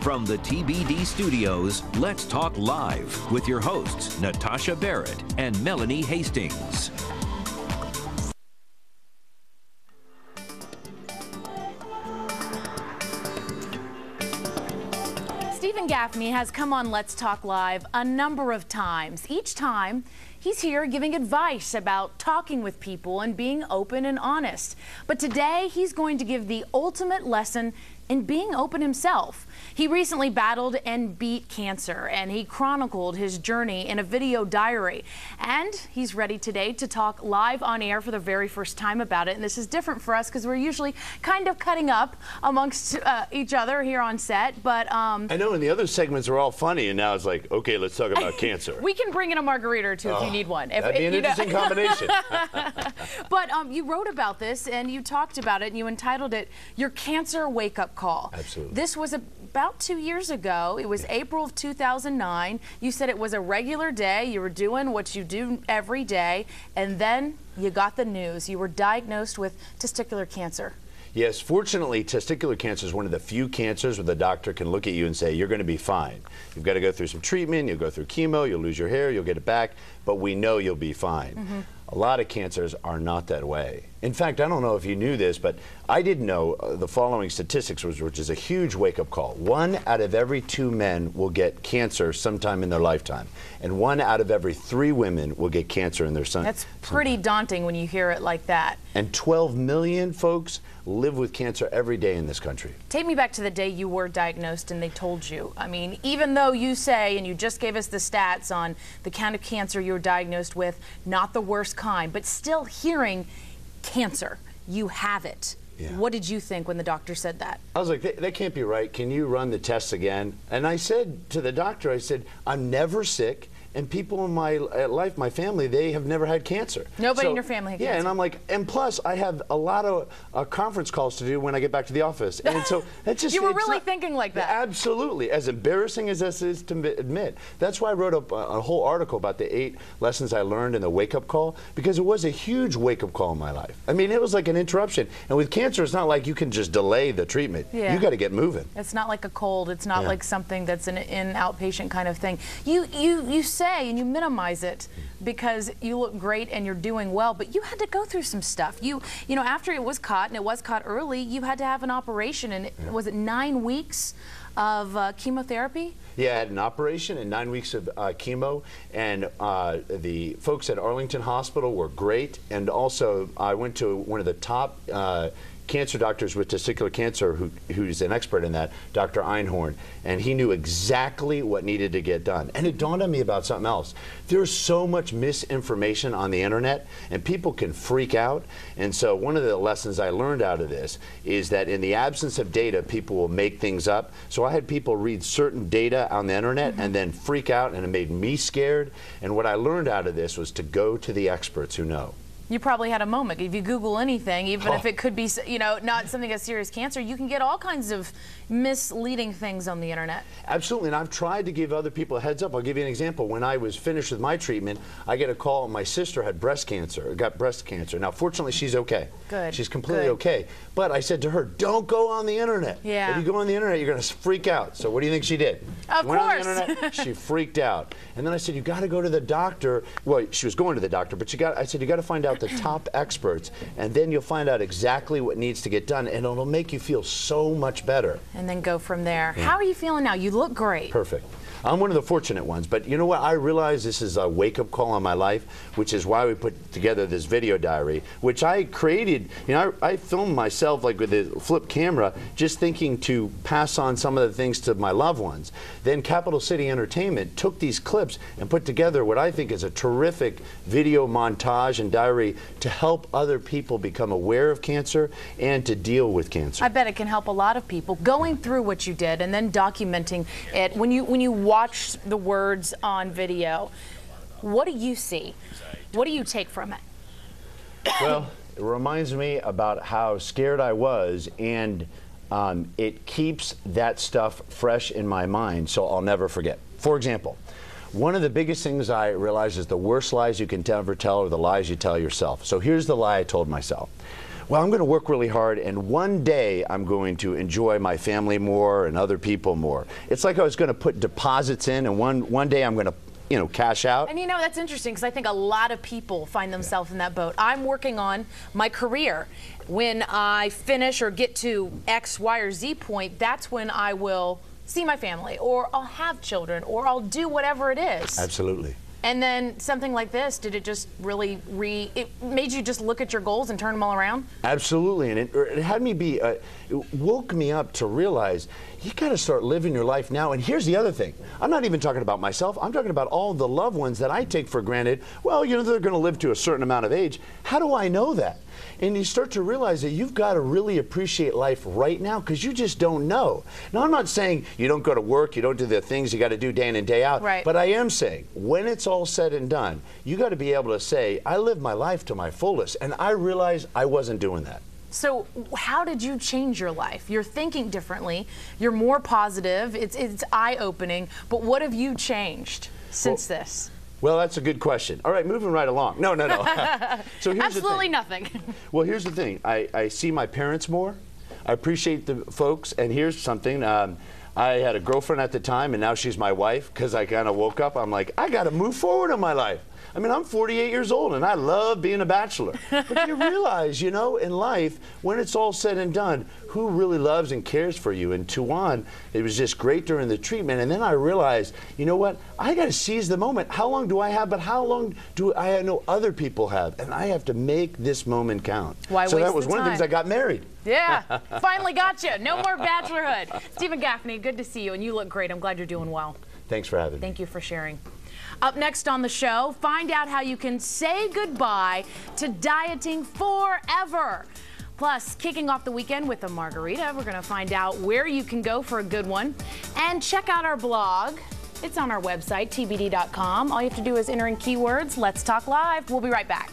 From the TBD studios, let's talk live with your hosts, Natasha Barrett and Melanie Hastings. Gaffney has come on Let's Talk Live a number of times. Each time, he's here giving advice about talking with people and being open and honest. But today, he's going to give the ultimate lesson in being open himself. He recently battled and beat cancer, and he chronicled his journey in a video diary. And he's ready today to talk live on air for the very first time about it. And this is different for us because we're usually kind of cutting up amongst each other here on set. But I know, and the other segments are all funny, and now it's like, okay, let's talk about cancer. We can bring in a margarita or two if you need one. That'd be an interesting combination. But you wrote about this, and you talked about it, and you entitled it, Your Cancer Wake-Up Call. Absolutely. This was about 2 years ago. It was April of 2009. You said it was a regular day. You were doing what you do every day, and then you got the news. You were diagnosed with testicular cancer. Yes, fortunately, testicular cancer is one of the few cancers where the doctor can look at you and say, you're going to be fine. You've got to go through some treatment, you'll go through chemo, you'll lose your hair, you'll get it back, but we know you'll be fine. Mm-hmm. A lot of cancers are not that way. In fact, I don't know if you knew this, but I did know the following statistics, which is a huge wake-up call. 1 out of every 2 men will get cancer sometime in their lifetime, and 1 out of every 3 women will get cancer in their That's pretty daunting when you hear it like that. And 12 million folks live with cancer every day in this country. Take me back to the day you were diagnosed and they told you. I mean, even though you say, and you just gave us the stats on the kind of cancer you were diagnosed with, not the worst kind, but still hearing cancer, you have it. Yeah. What did you think when the doctor said that? I was like, that can't be right. Can you run the tests again? And I said to the doctor, I said, I'm never sick. And people in my life, my family, they have never had cancer. Nobody in your family had cancer. Yeah, and I'm like, and plus, I have a lot of conference calls to do when I get back to the office. And so that's just... You were really thinking like that. Absolutely. As embarrassing as this is to admit. That's why I wrote a whole article about the 8 lessons I learned in the wake-up call, because it was a huge wake-up call in my life. I mean, it was like an interruption. And with cancer, it's not like you can just delay the treatment. Yeah. You got to get moving. It's not like a cold. It's not like something that's an outpatient kind of thing. You say, and you minimize it because you look great and you're doing well, but you had to go through some stuff. You know, after it was caught, and it was caught early, you had to have an operation, and was it 9 weeks of chemotherapy? Yeah, I had an operation and 9 weeks of chemo, and the folks at Arlington Hospital were great, and also I went to one of the top cancer doctors with testicular cancer who's an expert in that, Dr. Einhorn, and he knew exactly what needed to get done. And it dawned on me about something else. There's so much misinformation on the internet, and people can freak out. And so one of the lessons I learned out of this is that in the absence of data, people will make things up. So I had people read certain data on the internet and then freak out, and it made me scared. And what I learned out of this was to go to the experts who know. You probably had a moment. If you Google anything, even if it could be, you know, not something as serious as cancer, you can get all kinds of misleading things on the internet. Absolutely, and I've tried to give other people a heads up. I'll give you an example. When I was finished with my treatment, I get a call. My sister had breast cancer, got breast cancer. Now, fortunately, she's okay. Good. She's completely okay. But I said to her, don't go on the internet. Yeah. If you go on the internet, you're going to freak out. So what do you think she did? Of she went course. on the internet, she freaked out. And then I said, you got to go to the doctor. Well, she was going to the doctor, but I said, you got to find out the top experts, and then you'll find out exactly what needs to get done, and it'll make you feel so much better. And then go from there. Yeah. How are you feeling now? You look great. Perfect. I'm one of the fortunate ones, but you know what? I realize this is a wake-up call on my life, which is why we put together this video diary, which I created. You know, I filmed myself like with a flip camera, just thinking to pass on some of the things to my loved ones. Then Capital City Entertainment took these clips and put together what I think is a terrific video montage and diary to help other people become aware of cancer and to deal with cancer. I bet it can help a lot of people. Going through what you did and then documenting it, when you watch the words on video, what do you see? What do you take from it? Well, it reminds me about how scared I was, and it keeps that stuff fresh in my mind, so I'll never forget. For example, one of the biggest things I realized is the worst lies you can ever tell are the lies you tell yourself. So here's the lie I told myself. well, I'm going to work really hard, and one day I'm going to enjoy my family more and other people more. It's like I was going to put deposits in, and one day I'm going to, you know, cash out. And you know, that's interesting because I think a lot of people find themselves in that boat. I'm working on my career. When I finish or get to X, Y, or Z point, that's when I will see my family, or I'll have children, or I'll do whatever it is. Absolutely. And then something like this, did it just really it made you just look at your goals and turn them all around? Absolutely, and it had me be, it woke me up to realize you got to start living your life now. And here's the other thing. I'm not even talking about myself. I'm talking about all the loved ones that I take for granted. Well, you know, they're going to live to a certain amount of age. How do I know that? And you start to realize that you've got to really appreciate life right now because you just don't know. Now, I'm not saying you don't go to work, you don't do the things you got to do day in and day out. Right. But I am saying when it's all said and done, you got to be able to say, I lived my life to my fullest. And I realized I wasn't doing that. So how did you change your life? You're thinking differently. You're more positive. It's eye-opening. But what have you changed since this? Well, that's a good question. All right, moving right along. No. So here's Absolutely the thing. nothing. Well, here's the thing. I see my parents more. I appreciate the folks. And here's something. I had a girlfriend at the time, and now she's my wife because I kind of woke up. I'm like, I got to move forward in my life. I mean, I'm 48 years old, and I love being a bachelor. But you realize, you know, in life, when it's all said and done, who really loves and cares for you? And Tuan, it was just great during the treatment. And then I realized, you know what? I got to seize the moment. How long do I have? But how long do I know other people have? And I have to make this moment count. Why so waste that was the one of the time? things I got married. Yeah, finally got you. No more bachelorhood. Stephen Gaffney, good to see you, and you look great. I'm glad you're doing well. Thanks for having me. Thank you for sharing. Up next on the show, find out how you can say goodbye to dieting forever. Plus, kicking off the weekend with a margarita, we're going to find out where you can go for a good one. And check out our blog. It's on our website, tbd.com. All you have to do is enter in keywords, Let's Talk Live. We'll be right back.